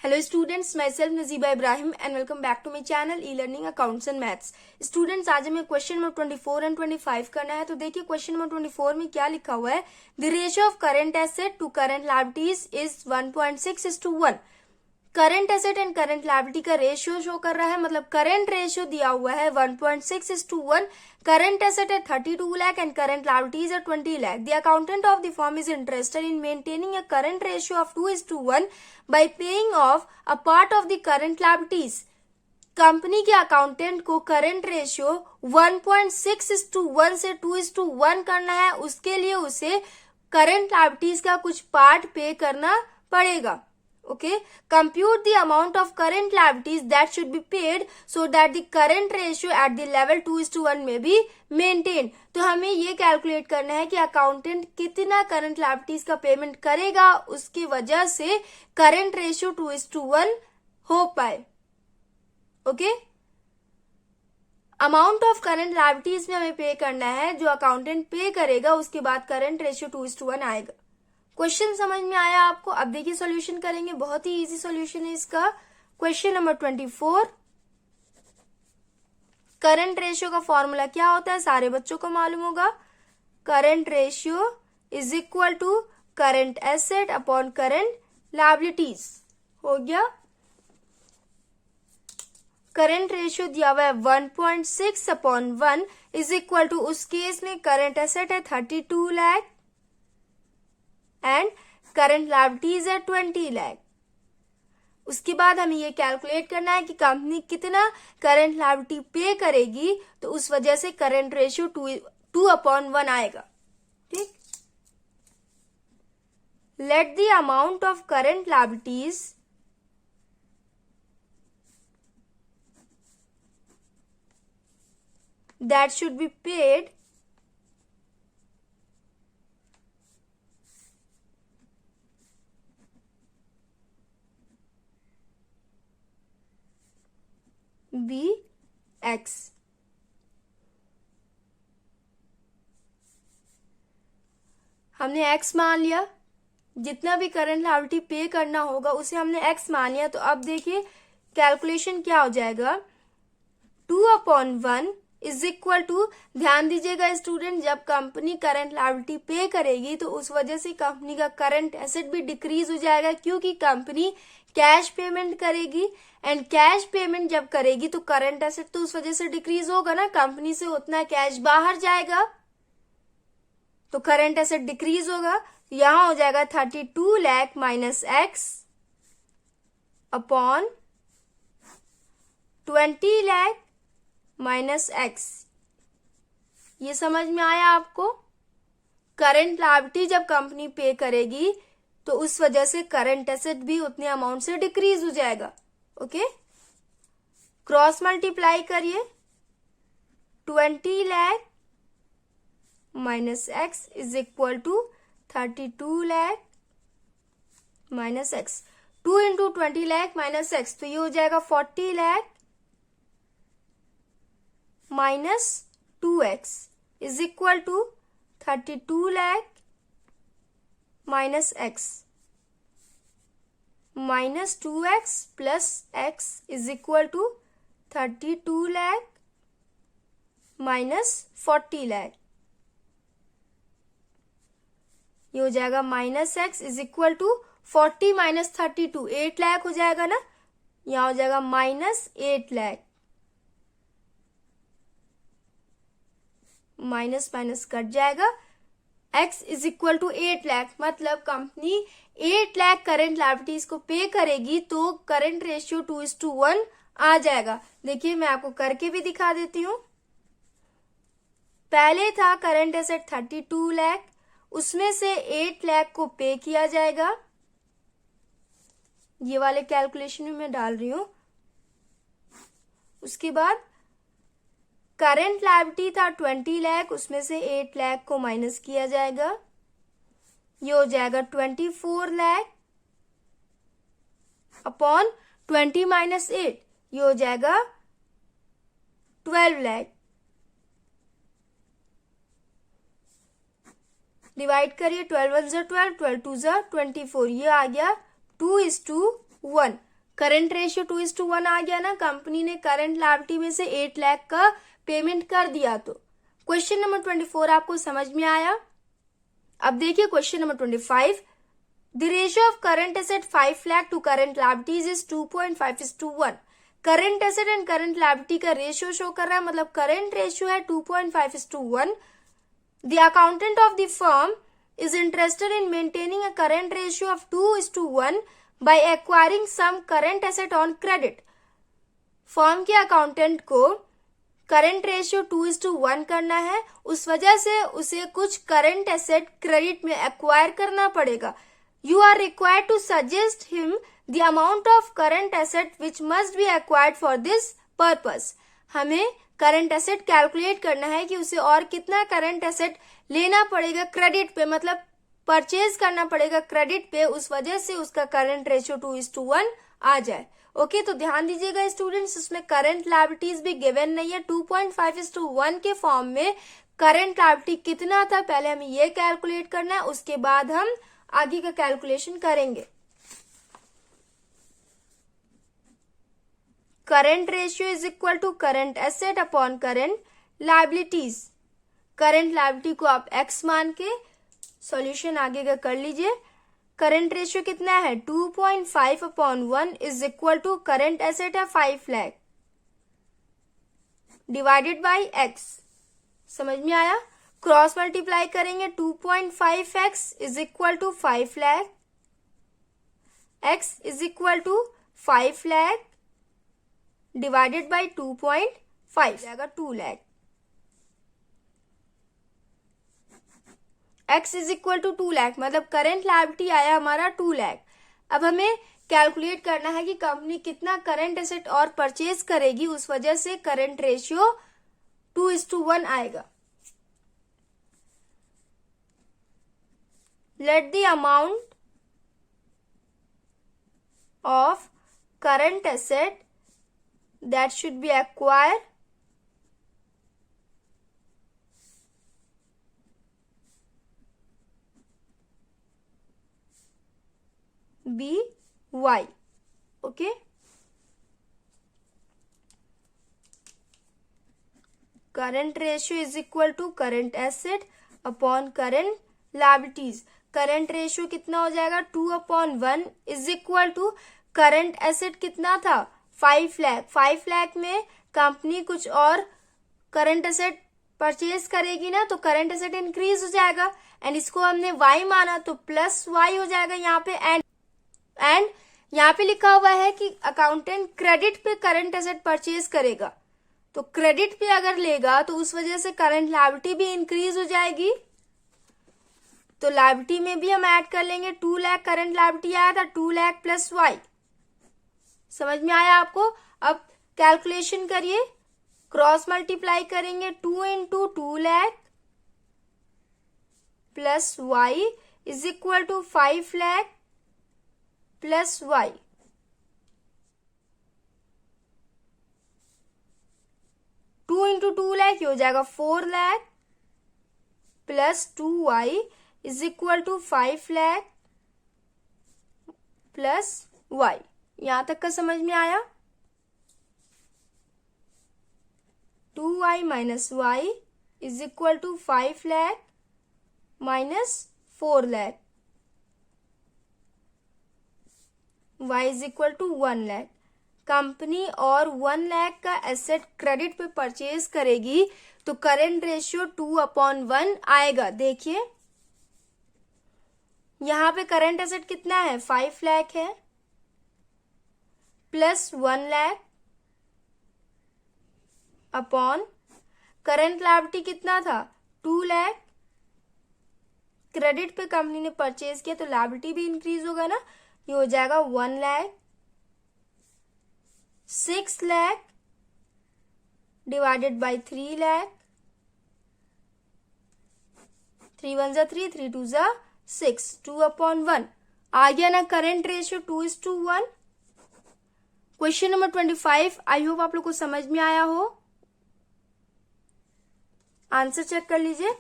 Hello students, myself Naziba Ibrahim and welcome back to my channel e-learning accounts and maths. Students, आज हमें question number 24 and 25 करना है। तो देखिए question number 24 में क्या लिखा हुआ है। The ratio of current asset to current liabilities is 1.6:1। Current asset and current liability का रेशियो शो कर रहा है, मतलब करंट रेशियो दिया हुआ है 1.6:1। करंट एसेट है 32 लाख एंड करंट लायबिलिटीज है 20 lakh. The accountant of the firm is interested in maintaining a current ratio of 2:1 bye paying of a part of the current liabilities. Company के अकाउंटेंट को current ratio 1.6:1 से 2:1 करना है। उसके लिए उसे करंट लायबिलिटीज का कुछ पार्ट पे करना पड़ेगा। Okay, compute the amount of current liabilities that should be paid so that the current ratio at the level 2:1 may be maintained। तो हमें ये कैलकुलेट करना है कि अकाउंटेंट कितना करंट लायबिलिटीज का पेमेंट करेगा, उसकी वजह से करंट रेशियो 2:1 हो पाए। Okay, amount of current liabilities में हमें पे करना है, जो अकाउंटेंट पे करेगा उसके बाद करंट रेशियो 2:1 आएगा। क्वेश्चन समझ में आया आपको? अब देखिए सॉल्यूशन करेंगे, बहुत ही इजी सॉल्यूशन है इसका। क्वेश्चन नंबर 24, करंट रेशियो का फॉर्मूला क्या होता है सारे बच्चों को मालूम होगा। Current ratio is equal to current asset upon current liabilities. हो गया। करंट रेशियो दिया हुआ है 1.6/1 इज इक्वल टू, उस केस में करंट एसेट है 32 लाख एंड करंट लायबिलिटीज है 20 लाख। उसके बाद हमें ये कैलकुलेट करना है कि कंपनी कितना करंट लायबिलिटी पे करेगी, तो उस वजह से करंट रेशियो 2:1 आएगा। ठीक, let the amount of current liabilities that should be paid be x. हमने एक्स मान लिया, जितना भी करंट लायबिलिटी पे करना होगा उसे हमने एक्स मान लिया। तो अब देखिए कैलकुलेशन क्या हो जाएगा। 2/1 इज इक्वल टू, ध्यान दीजिएगा स्टूडेंट, जब कंपनी करंट लायबिलिटी पे करेगी तो उस वजह से कंपनी का करंट एसेट भी डिक्रीज हो जाएगा, क्योंकि कंपनी कैश पेमेंट करेगी एंड कैश पेमेंट जब करेगी तो करंट एसेट तो उस वजह से डिक्रीज होगा ना, कंपनी से उतना कैश बाहर जाएगा तो करंट एसेट डिक्रीज होगा। यहां हो जाएगा 32 lakh minus x upon 20 lakh minus x. ये समझ में आया आपको? करंट लायबिलिटी जब कंपनी पे करेगी तो उस वजह से करंट एसेट भी उतने अमाउंट से डिक्रीज हो जाएगा। ओके, क्रॉस मल्टीप्लाई करिए। 20 lakh minus x is equal to 32 lakh minus x. 2 into 20 lakh minus x, तो ये हो जाएगा 40 lakh minus 2x is equal to 32 lakh minus x minus 2x plus x is equal to 32 lakh minus 40 lakh. ये हो जाएगा minus x is equal to 40 minus 32, 8 lakh हो जाएगा ना। यहां हो जाएगा minus 8 lakh, minus minus cut जाएगा। x is equal to 8 lakh, मतलब कंपनी 8 लाख करंट लायबिलिटीज को पे करेगी तो करंट रेशियो 2:1 आ जाएगा। देखिए मैं आपको करके भी दिखा देती हूँ। पहले था करंट एसेट 32 लाख, उसमें से 8 लाख को पे किया जाएगा। ये वाले कैलकुलेशन में मैं डाल रही हूं। उसके बाद करंट लायबिलिटी था 20 लाख, उसमें से 8 लाख को माइनस किया जाएगा। ये हो जाएगा 24 लाख अपॉन 20 माइनस 8, ये हो जाएगा 12 लाख। डिवाइड करिए, 12 1 ज़ा 12, 12 2 ज़ा 24, ये आ गया 2:1। करंट रेशियो 2:1 आ गया ना, कंपनी ने करंट लायबिलिटी में से 8 लाख का पेमेंट कर दिया। तो क्वेश्चन नंबर 24 आपको समझ में आया। अब देखिए question number 25, the ratio of current asset 5 lakh to current liabilities is 2.5:1। Current asset and current liability का रेशियो शो कर रहा है, मतलब करंट रेशियो है 2.5:1। The accountant of the firm is interested in maintaining a current ratio of 2:1 by acquiring some current asset on credit। Firm के accountant को current ratio 2:1 करना है, उस वजह से उसे कुछ करंट एसेट क्रेडिट में एक्वायर करना पड़ेगा। You are required to suggest him the amount of current asset which must be acquired for this purpose. हमें करंट एसेट कैलकुलेट करना है कि उसे और कितना करंट एसेट लेना पड़ेगा क्रेडिट पे, मतलब परचेज करना पड़ेगा क्रेडिट पे, उस वजह से उसका करंट रेशियो 2:1 आ जाए। ओके, तो ध्यान दीजिएगा स्टूडेंट्स, इसमें करंट लायबिलिटीज भी गिवन नहीं है। 2.5:1 के फॉर्म में करंट लायबिलिटी कितना था पहले हमें ये कैलकुलेट करना है, उसके बाद हम आगे का कैलकुलेशन करेंगे। Current ratio is equal to current asset upon current liabilities. Current liability को आप x मान के सॉल्यूशन आगे का कर लीजिए। करंट रेशियो कितना है 2.5/1 is equal to current asset है 5 लाख डिवाइडेड बाई x। समझ में आया? क्रॉस मल्टीप्लाई करेंगे 2.5x is equal to 5 lakh, x is equal to 5 lakh divided by 2.5 जाएगा 2 lakh. x is equal to 2 lakh, मतलब करंट लायबिलिटी आया हमारा 2 लाख। अब हमें कैलकुलेट करना है कि कंपनी कितना करंट एसेट और परचेज करेगी, उस वजह से करंट रेशियो 2:1 आएगा। Late the amount of current asset that should be acquired be y। okay, current ratio is equal to current asset upon current liabilities। Current ratio कितना हो जाएगा 2/1 is equal to current asset कितना था 5 लाख। 5 लाख में company कुछ और current asset purchase करेगी ना, तो करंट एसेट इंक्रीज हो जाएगा, एंड इसको हमने y माना तो प्लस y हो जाएगा यहाँ पे। एंड यहाँ पे लिखा हुआ है कि अकाउंटेंट क्रेडिट पे करंट एसेट परचेज करेगा, तो क्रेडिट पे अगर लेगा तो उस वजह से करंट लायबिलिटी भी इंक्रीज हो जाएगी। तो लायबिलिटी में भी हम ऐड कर लेंगे 2 लाख करंट लायबिलिटी आया था, 2 लाख प्लस y। समझ में आया आपको? अब कैलकुलेशन करिए, क्रॉस मल्टीप्लाई करेंगे 2 into 2 lakh plus y is equal to 5 lakh plus y। Two into 2 lakh हो जाएगा 4 lakh plus 2y is equal to 5 lakh plus y। यहां तक का समझ में आया? 2y minus y is equal to 5 lakh minus 4 lakh, y is equal to 1 lakh. Company और 1 लाख का एसेट क्रेडिट पे परचेज करेगी तो करंट रेशियो 2/1 आएगा। देखिए यहां पे करंट एसेट कितना है 5 लाख है, plus 1 lakh upon current liability कितना था 2 लाख। क्रेडिट पे कंपनी ने परचेज किया तो लायबिलिटी भी इंक्रीज होगा ना, ये हो जाएगा 1 लाख। 6 लाख डिवाइडेड बाई 3 लाख, 3 1 जा 3, 3 2 जा 6, 2/1 आ गया ना current ratio 2:1। Question number 25, I hope आप लोग को समझ में आया हो। आंसर चेक कर लीजिए।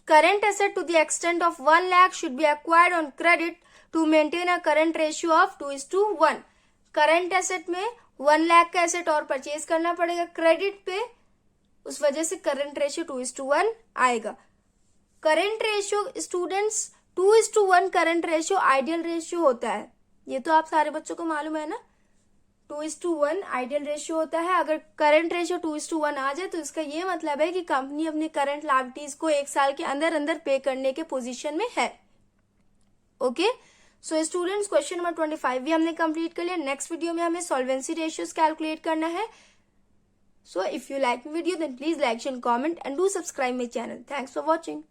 Current asset to the extent of 1 lakh should be acquired on credit to maintain a current ratio of 2:1। Current asset में 1 लाख का एसेट और परचेज करना पड़ेगा क्रेडिट पे, उस वजह से करंट रेशियो 2:1 आएगा। Current ratio students 2:1 current ratio ideal ratio होता है, ये तो आप सारे बच्चों को मालूम है ना। 2:1 आइडियल रेशियो होता है। अगर करंट रेशियो 2:1 आ जाए तो इसका ये मतलब है कि कंपनी अपने करंट लायबिलिटीज को 1 साल के अंदर अंदर पे करने के पोजीशन में है। Okay, so students question number 25 भी हमने कंप्लीट कर लिया। नेक्स्ट वीडियो में हमें सॉल्वेंसी रेशियोज कैलकुलेट करना है। So if you like video then please like and comment and do subscribe my channel. Thanks for watching.